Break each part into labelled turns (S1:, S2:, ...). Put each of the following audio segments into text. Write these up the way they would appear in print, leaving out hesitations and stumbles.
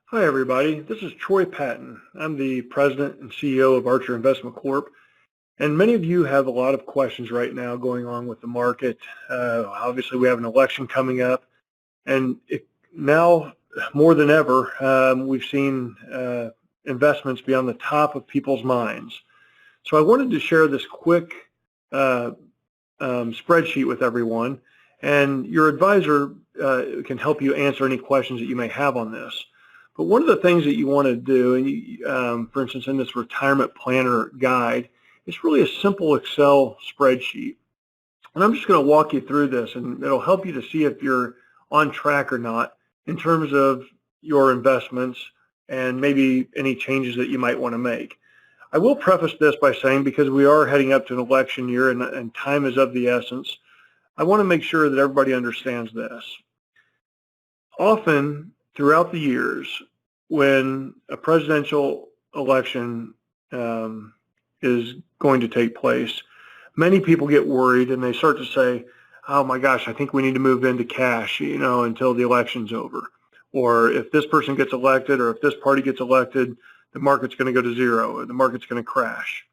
S1: Hi, everybody. This is Troy Patton. I'm the president and CEO of Archer Investment Corp. And many of you have a lot of questions right now going on with the market. Obviously, we have an election coming up. And now, more than ever, we've seen investments be on the top of people's minds. So I wanted to share this quick spreadsheet with everyone. And your advisor can help you answer any questions that you may have on this. But one of the things that you want to do, and for instance, in this retirement planner guide, it's really a simple Excel spreadsheet. And I'm just going to walk you through this, and it'll help you to see if you're on track or not in terms of your investments and maybe any changes that you might want to make. I will preface this by saying, because we are heading up to an election year and time is of the essence, I want to make sure that everybody understands this. Often, throughout the years, when a presidential election is going to take place, many people get worried and they start to say, oh my gosh, I think we need to move into cash, until the election's over. Or if this person gets elected or if this party gets elected, the market's going to go to zero or the market's going to crash.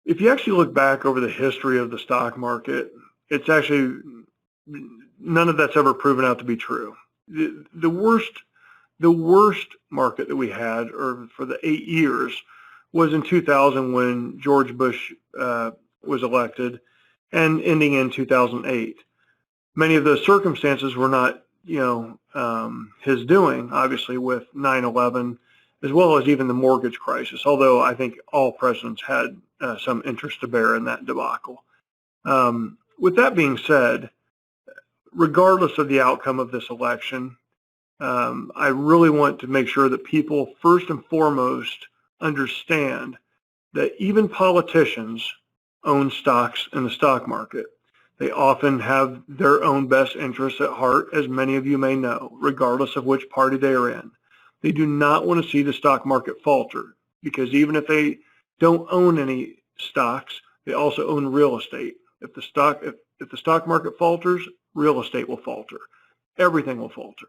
S1: If you actually look back over the history of the stock market, it's actually, none of that's ever proven out to be true. The worst market that we had, or for the 8 years, was in 2000 when George Bush was elected, and ending in 2008. Many of those circumstances were not, his doing, obviously, with 9/11, as well as even the mortgage crisis. Although I think all presidents had some interest to bear in that debacle. With that being said, regardless of the outcome of this election, I really want to make sure that people first and foremost understand that even politicians own stocks in the stock market. They often have their own best interests at heart, as many of you may know, regardless of which party they are in. They do not want to see the stock market falter, because even if they don't own any stocks, they also own real estate. If the stock market falters, real estate will falter. Everything will falter.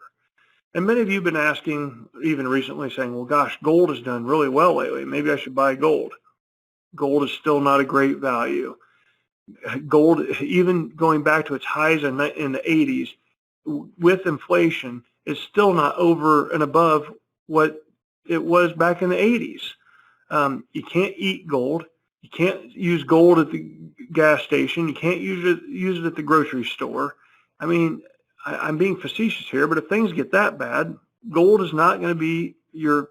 S1: And many of you have been asking, even recently, saying, well, gosh, gold has done really well lately. Maybe I should buy gold. Gold is still not a great value. Gold, even going back to its highs in the 80s, with inflation, is still not over and above what it was back in the 80s. You can't eat gold. You can't use gold at the gas station. You can't use it at the grocery store. I mean, I'm being facetious here, but if things get that bad, gold is not going to be your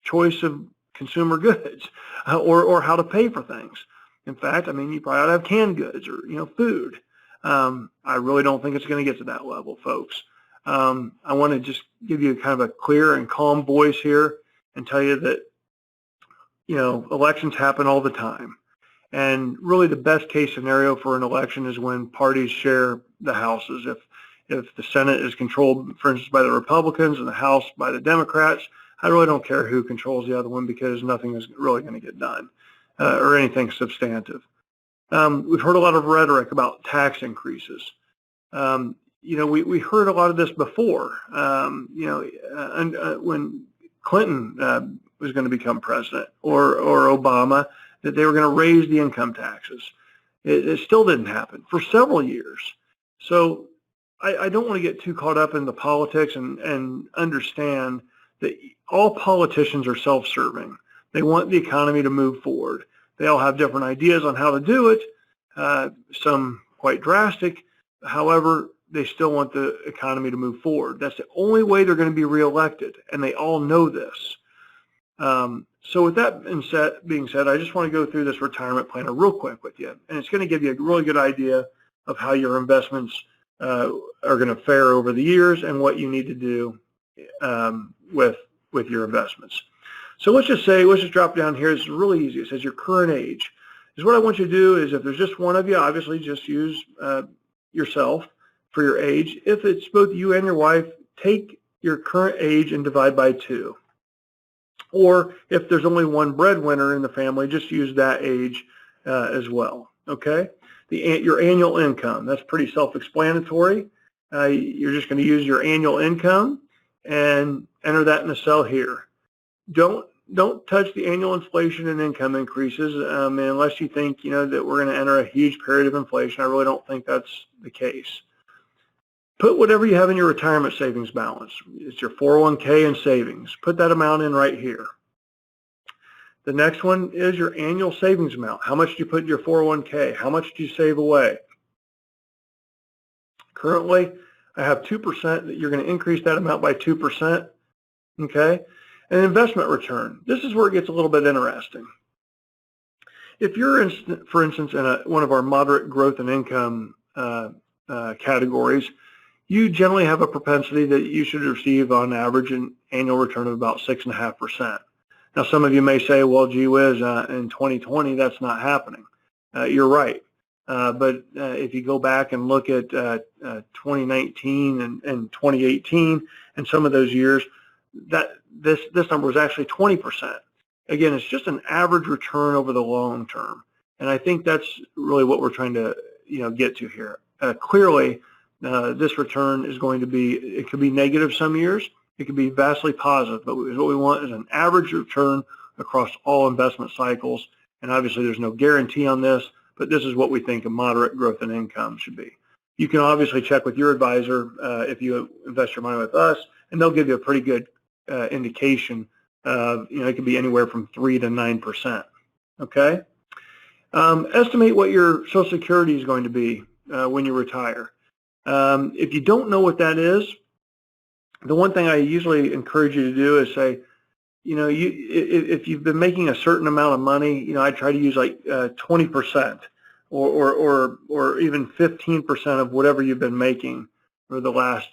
S1: choice of consumer goods or how to pay for things. In fact, I mean, you probably ought to have canned goods or, food. I really don't think it's going to get to that level, folks. I want to just give you kind of a clear and calm voice here and tell you that, elections happen all the time. And really the best case scenario for an election is when parties share the houses. If the Senate is controlled, for instance, by the Republicans and the House by the Democrats, I really don't care who controls the other one, because nothing is really going to get done or anything substantive. We've heard a lot of rhetoric about tax increases. We heard a lot of this before, when Clinton was going to become president, or Obama, that they were going to raise the income taxes. It still didn't happen for several years. So I don't want to get too caught up in the politics and understand that all politicians are self-serving. They want the economy to move forward. They all have different ideas on how to do it, some quite drastic. However, they still want the economy to move forward. That's the only way they're going to be reelected, and they all know this. So with that being said, I just want to go through this retirement planner real quick with you, and it's going to give you a really good idea of how your investments are going to fare over the years and what you need to do with your investments. So let's just drop down here. It's really easy. It says your current age. Is what I want you to do is, if there's just one of you, obviously just use yourself for your age. If it's both you and your wife, take your current age and divide by 2. Or if there's only one breadwinner in the family, just use that age as well. Okay? Your annual income, that's pretty self-explanatory. You're just going to use your annual income, and enter that in a cell here. Don't touch the annual inflation and income increases unless you think that we're going to enter a huge period of inflation. I really don't think that's the case. Put whatever you have in your retirement savings balance. It's your 401k and savings. Put that amount in right here. The next one is your annual savings amount. How much do you put in your 401k? How much do you save away? Currently, I have 2% that you're going to increase that amount by 2%. Okay? An investment return. This is where it gets a little bit interesting. If you're, for instance, in one of our moderate growth and income categories, you generally have a propensity that you should receive on average an annual return of about 6.5%. Now, some of you may say, well, gee whiz, in 2020, that's not happening. You're right. But if you go back and look at 2019 and 2018 and some of those years, this number was actually 20%. Again, it's just an average return over the long term. And I think that's really what we're trying to get to here. Clearly, this return is going to be, it could be negative some years. It could be vastly positive, but what we want is an average return across all investment cycles. And obviously there's no guarantee on this, but this is what we think a moderate growth in income should be. You can obviously check with your advisor if you invest your money with us, and they'll give you a pretty good indication of, it could be anywhere from 3 to 9%. Okay? Estimate what your Social Security is going to be when you retire. If you don't know what that is, the one thing I usually encourage you to do is say, if you've been making a certain amount of money, I try to use like 20% or even 15% of whatever you've been making for the last,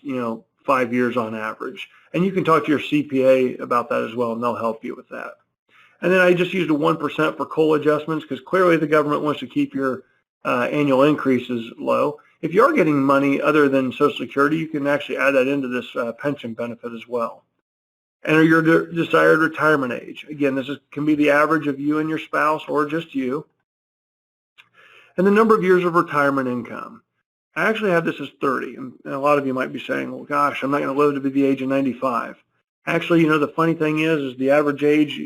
S1: 5 years on average. And you can talk to your CPA about that as well, and they'll help you with that. And then I just used a 1% for COLA adjustments because clearly the government wants to keep your annual increases low. If you are getting money other than Social Security, you can actually add that into this pension benefit as well. Enter your desired retirement age. Again, this can be the average of you and your spouse or just you. And the number of years of retirement income. I actually have this as 30. And a lot of you might be saying, well, gosh, I'm not going to live to be the age of 95. Actually, the funny thing is the average age,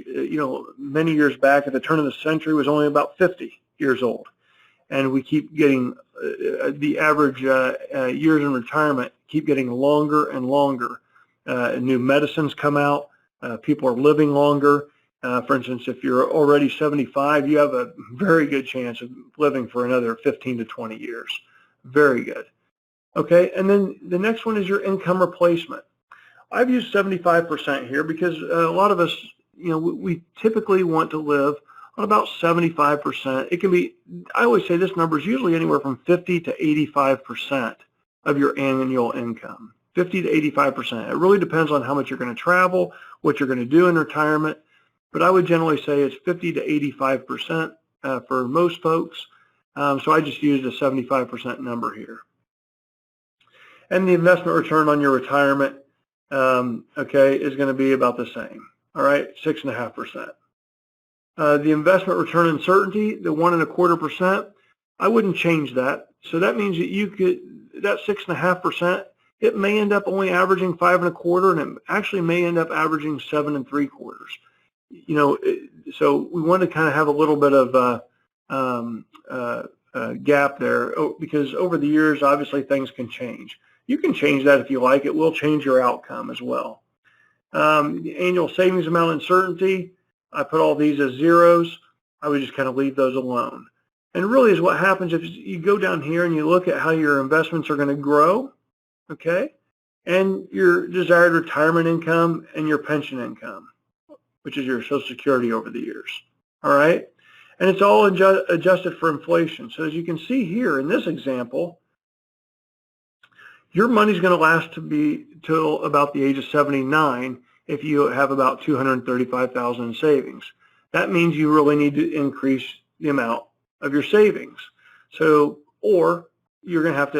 S1: many years back at the turn of the century was only about 50 years old. And we keep getting the average years in retirement keep getting longer and longer. New medicines come out. People are living longer. For instance, if you're already 75, you have a very good chance of living for another 15 to 20 years. Very good. Okay, and then the next one is your income replacement. I've used 75% here because a lot of us, we typically want to live on about 75%. It can be, I always say this number is usually anywhere from 50 to 85% of your annual income. 50 to 85%. It really depends on how much you're going to travel, what you're going to do in retirement, but I would generally say it's 50 to 85% for most folks. So I just used a 75% number here. And the investment return on your retirement, is going to be about the same. All right, 6.5%. The investment return uncertainty, the 1.25%, I wouldn't change that. So that means that that 6.5%, it may end up only averaging 5.25%, and it actually may end up averaging 7.75%. So we want to kind of have a little bit of a gap there because over the years, obviously things can change. You can change that if you like. It will change your outcome as well. The annual savings amount uncertainty, I put all these as zeros. I would just kind of leave those alone. And really is what happens if you go down here and you look at how your investments are going to grow, okay, and your desired retirement income and your pension income, which is your Social Security over the years, all right? And it's all adjusted for inflation. So as you can see here in this example, your money's going to last till about the age of 79 if you have about $235,000 in savings. That means you really need to increase the amount of your savings. So, or you're going to have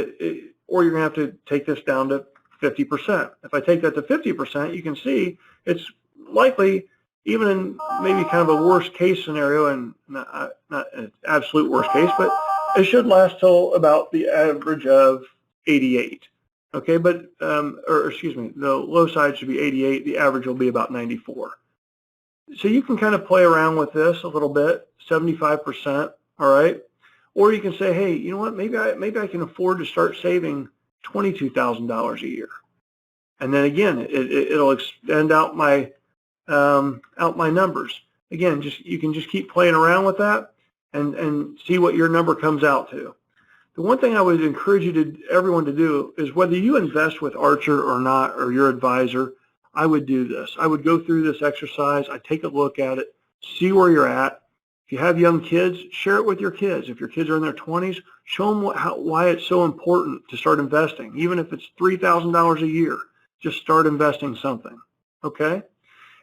S1: to take this down to 50%. If I take that to 50%, you can see it's likely, even in maybe kind of a worst case scenario, and not an absolute worst case, but it should last till about the average of 88. Okay, but, or excuse me, the low side should be 88, the average will be about 94. So you can kind of play around with this a little bit, 75%, all right? Or you can say, hey, you know what, maybe I can afford to start saving $22,000 a year. And then again, it'll extend out my numbers. Again, you can just keep playing around with that and see what your number comes out to. The one thing I would encourage everyone to do is whether you invest with Archer or not, or your advisor, I would do this. I would go through this exercise. I'd take a look at it, see where you're at. If you have young kids, share it with your kids. If your kids are in their 20s, show them why it's so important to start investing. Even if it's $3,000 a year, just start investing something, okay?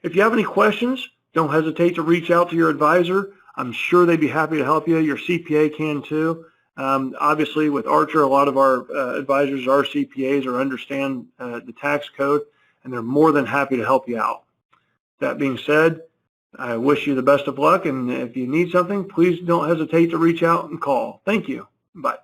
S1: If you have any questions, don't hesitate to reach out to your advisor. I'm sure they'd be happy to help you. Your CPA can too. Obviously, with Archer, a lot of our advisors are CPAs or understand the tax code, and they're more than happy to help you out. That being said, I wish you the best of luck, and if you need something, please don't hesitate to reach out and call. Thank you. Bye.